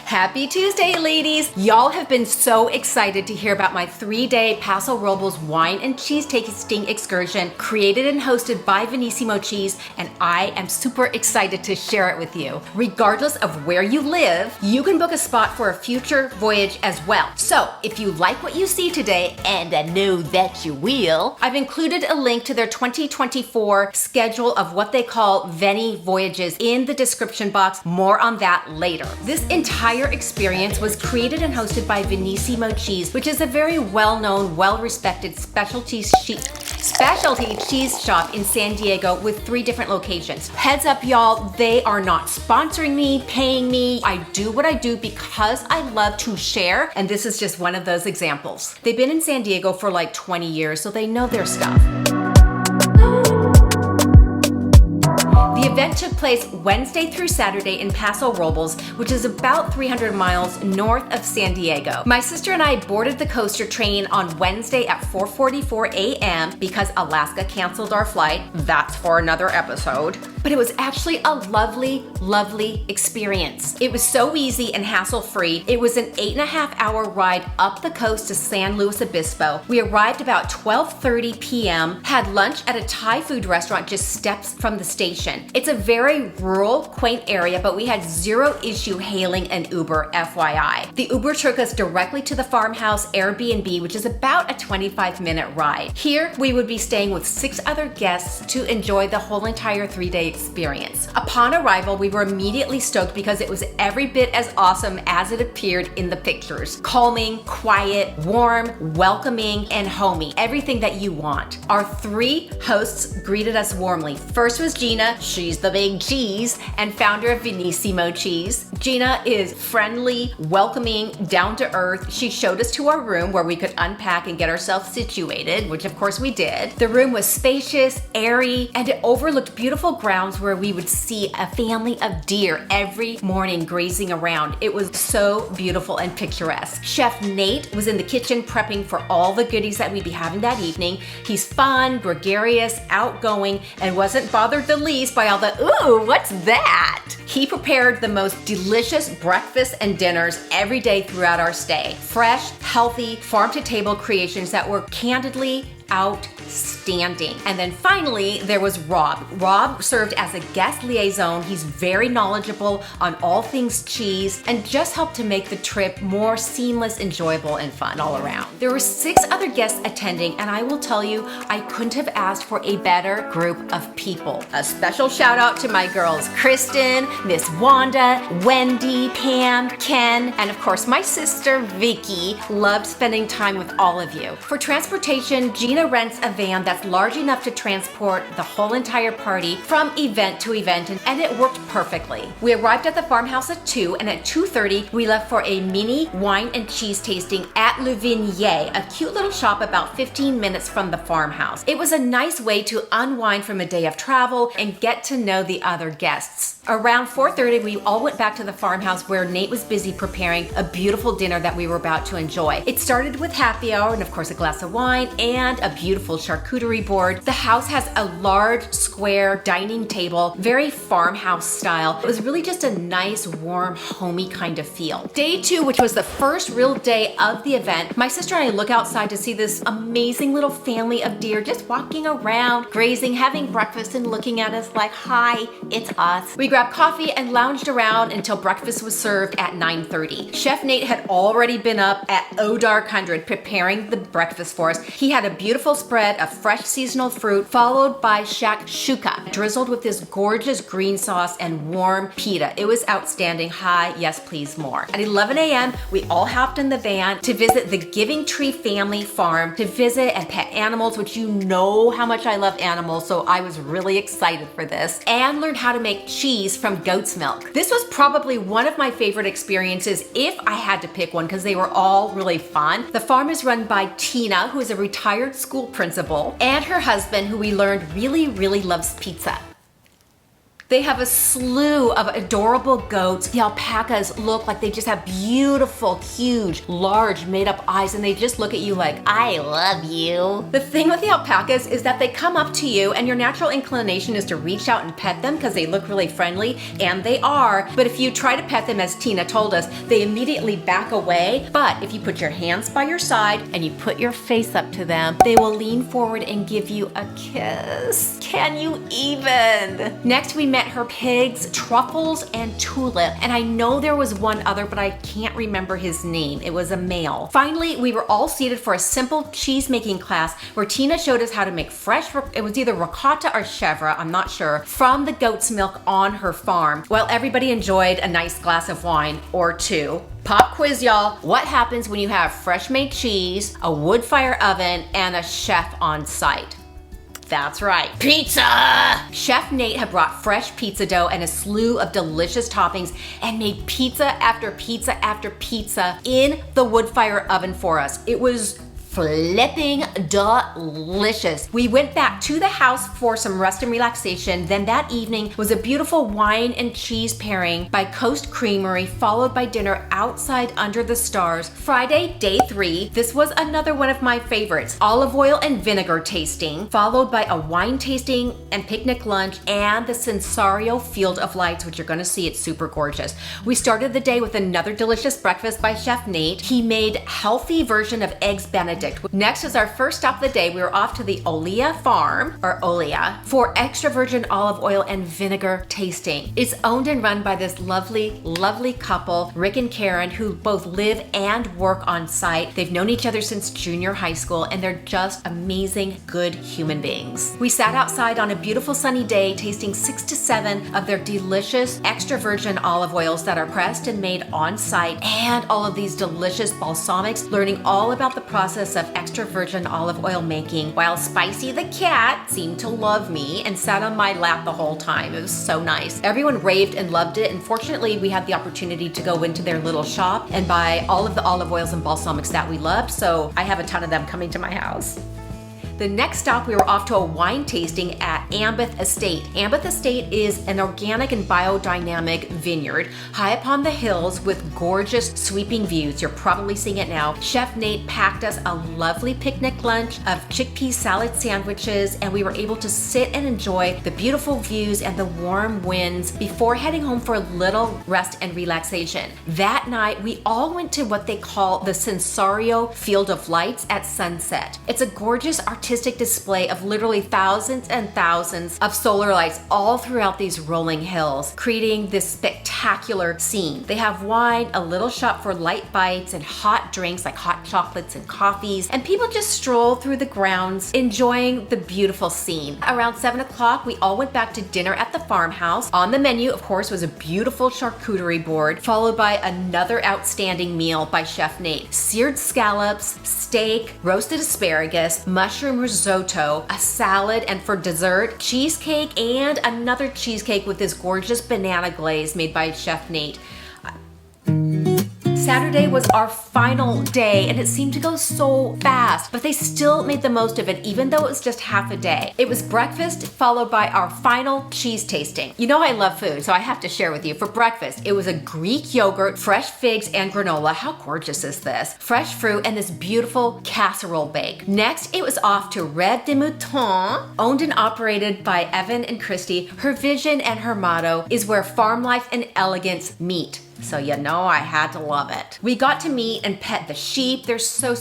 Happy Tuesday, ladies! Y'all have been so excited to hear about my 3-day Paso Robles wine and cheese tasting excursion created and hosted by VENISSIMO Cheese, and I am super excited to share it with you. Regardless of where you live, you can book a spot for a future voyage as well. So if you like what you see today, and I know that you will, I've included a link to their 2024 schedule of what they call Veni Voyages in the description box. More on that later. This entire experience was created and hosted by VENISSIMO Cheese, which is a very well-known, well-respected specialty cheese shop in San Diego with 3 different locations. Heads up, y'all, they are not sponsoring me, paying me. I do what I do because I love to share, and this is just one of those examples. They've been in San Diego for like 20 years, so they know their stuff. The event took place Wednesday through Saturday in Paso Robles, which is about 300 miles north of San Diego. My sister and I boarded the coaster train on Wednesday at 4:44 a.m. because Alaska canceled our flight. That's for another episode. But it was actually a lovely, lovely experience. It was so easy and hassle-free. It was an 8.5-hour ride up the coast to San Luis Obispo. We arrived about 12:30 p.m., had lunch at a Thai food restaurant just steps from the station. It's a very rural, quaint area, but we had zero issue hailing an Uber, FYI. The Uber took us directly to the farmhouse Airbnb, which is about a 25-minute ride. Here, we would be staying with 6 other guests to enjoy the whole entire 3-day experience. Upon arrival, we were immediately stoked because it was every bit as awesome as it appeared in the pictures. Calming, quiet, warm, welcoming, and homey. Everything that you want. Our 3 hosts greeted us warmly. First was Gina. She's the big cheese and founder of VENISSIMO Cheese. Gina is friendly, welcoming, down to earth. She showed us to our room where we could unpack and get ourselves situated, which of course we did. The room was spacious, airy, and it overlooked beautiful grounds where we would see a family of deer every morning grazing around. It was so beautiful and picturesque. Chef Nate was in the kitchen prepping for all the goodies that we'd be having that evening. He's fun, gregarious, outgoing, and wasn't bothered the least by all the, ooh, what's that? He prepared the most delicious breakfasts and dinners every day throughout our stay. Fresh, healthy, farm-to-table creations that were candidly outstanding. And then finally, there was Rob. Rob served as a guest liaison. He's very knowledgeable on all things cheese and just helped to make the trip more seamless, enjoyable, and fun all around. There were 6 other guests attending, and I will tell you, I couldn't have asked for a better group of people. A special shout out to my girls, Kristen, Miss Wanda, Wendy, Pam, Ken, and of course my sister, Vicky. Loved spending time with all of you. For transportation, Gina rents a van that's large enough to transport the whole entire party from event to event, and it worked perfectly. We arrived at the farmhouse at 2, and at 2:30 we left for a mini wine and cheese tasting at Le Vignier, a cute little shop about 15 minutes from the farmhouse. It was a nice way to unwind from a day of travel and get to know the other guests. Around 4:30 we all went back to the farmhouse where Nate was busy preparing a beautiful dinner that we were about to enjoy. It started with happy hour and of course a glass of wine and a beautiful charcuterie board. The house has a large square dining table, very farmhouse style. It was really just a nice, warm, homey kind of feel. Day 2, which was the first real day of the event, my sister and I look outside to see this amazing little family of deer just walking around, grazing, having breakfast, and looking at us like, hi, it's us. We grabbed coffee and lounged around until breakfast was served at 9:30. Chef Nate had already been up at Dark 100 preparing the breakfast for us. He had a beautiful spread of fresh seasonal fruit followed by shakshuka, drizzled with this gorgeous green sauce and warm pita. It was outstanding. Hi, yes please, more. At 11 a.m. we all hopped in the van to visit the Giving Tree Family Farm to visit and pet animals, which you know how much I love animals, so I was really excited for this, and learned how to make cheese from goat's milk. This was probably one of my favorite experiences if I had to pick one because they were all really fun. The farm is run by Tina, who is a retired school principal, and her husband, who we learned really loves pizza. They have a slew of adorable goats. The alpacas look like they just have beautiful, huge, large made-up eyes, and they just look at you like, I love you. The thing with the alpacas is that they come up to you and your natural inclination is to reach out and pet them because they look really friendly, and they are, but if you try to pet them, as Tina told us, they immediately back away. But if you put your hands by your side and you put your face up to them, they will lean forward and give you a kiss. Can you even? Next, we met her pigs, Truffles and Tulip, and I know there was one other, but I can't remember his name. It was a male. Finally, we were all seated for a simple cheese making class where Tina showed us how to make fresh, it was either ricotta or chèvre, I'm not sure, from the goat's milk on her farm, while everybody enjoyed a nice glass of wine or two. Pop quiz, y'all. What happens when you have fresh made cheese, a wood fire oven, and a chef on site? That's right, pizza! Chef Nate had brought fresh pizza dough and a slew of delicious toppings and made pizza after pizza after pizza in the wood fire oven for us. It was flipping delicious. We went back to the house for some rest and relaxation. Then that evening was a beautiful wine and cheese pairing by Coast Creamery, followed by dinner outside under the stars. Friday, day 3, this was another one of my favorites. Olive oil and vinegar tasting, followed by a wine tasting and picnic lunch, and the Sensario Field of Lights, which you're gonna see, it's super gorgeous. We started the day with another delicious breakfast by Chef Nate. He made healthy version of Eggs Benedict. Next was our first stop of the day. We were off to the Olea Farm, or Olea, for extra virgin olive oil and vinegar tasting. It's owned and run by this lovely, lovely couple, Rick and Karen, who both live and work on site. They've known each other since junior high school, and they're just amazing, good human beings. We sat outside on a beautiful sunny day, tasting 6 to 7 of their delicious extra virgin olive oils that are pressed and made on site, and all of these delicious balsamics, learning all about the process of extra virgin olive oil making, while Spicy the cat seemed to love me and sat on my lap the whole time. It was so nice. Everyone raved and loved it, and fortunately we had the opportunity to go into their little shop and buy all of the olive oils and balsamics that we loved, so I have a ton of them coming to my house. The next stop, we were off to a wine tasting at Ambeth Estate. Ambeth Estate is an organic and biodynamic vineyard high upon the hills with gorgeous sweeping views. You're probably seeing it now. Chef Nate packed us a lovely picnic lunch of chickpea salad sandwiches, and we were able to sit and enjoy the beautiful views and the warm winds before heading home for a little rest and relaxation. That night, we all went to what they call the Sensario Field of Lights at sunset. It's a gorgeous artistic display of literally thousands and thousands of solar lights all throughout these rolling hills, creating this spectacular scene. They have wine, a little shop for light bites, and hot drinks like hot chocolates and coffees, and people just stroll through the grounds enjoying the beautiful scene. Around 7 o'clock, we all went back to dinner at the farmhouse. On the menu, of course, was a beautiful charcuterie board, followed by another outstanding meal by Chef Nate. Seared scallops, steak, roasted asparagus, mushroom risotto, a salad, and for dessert, cheesecake, and another cheesecake with this gorgeous banana glaze made by Chef Nate. Saturday was our final day, and it seemed to go so fast, but they still made the most of it even though it was just half a day. It was breakfast followed by our final cheese tasting. You know I love food, so I have to share with you. For breakfast, it was a Greek yogurt, fresh figs, and granola. How gorgeous is this? Fresh fruit and this beautiful casserole bake. Next, it was off to Reve de Mouton, owned and operated by Evan and Christy. Her vision and her motto is where farm life and elegance meet. So you know I had to love it. We got to meet and pet the sheep. They're so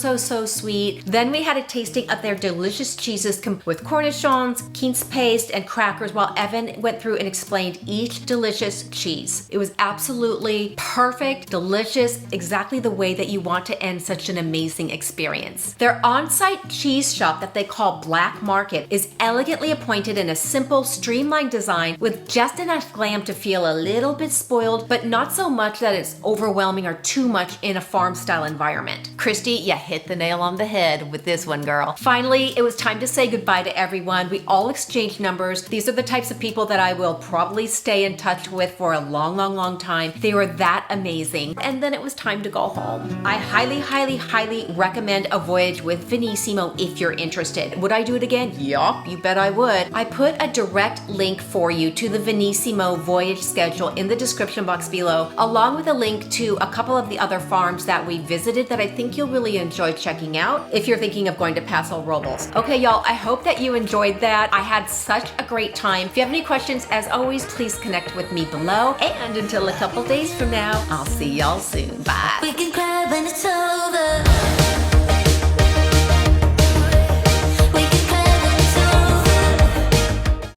sweet. Then we had a tasting of their delicious cheeses with cornichons, quince paste, and crackers while Evan went through and explained each delicious cheese. It was absolutely perfect, delicious, exactly the way that you want to end such an amazing experience. Their on-site cheese shop that they call Black Market is elegantly appointed in a simple, streamlined design with just enough glam to feel a little bit spoiled, but not so much much that it's overwhelming or too much in a farm style environment. Christy, you hit the nail on the head with this one, girl. Finally, it was time to say goodbye to everyone. We all exchanged numbers. These are the types of people that I will probably stay in touch with for a long, long, long time. They were that amazing. And then it was time to go home. I highly, highly, highly recommend a voyage with VENISSIMO if you're interested. Would I do it again? Yup, you bet I would. I put a direct link for you to the VENISSIMO voyage schedule in the description box below, along with a link to a couple of the other farms that we visited that I think you'll really enjoy checking out if you're thinking of going to PASO ROBLES. Okay, y'all, I hope that you enjoyed that. I had such a great time. If you have any questions, as always, please connect with me below. And until a couple days from now, I'll see y'all soon. Bye. We can cry when it's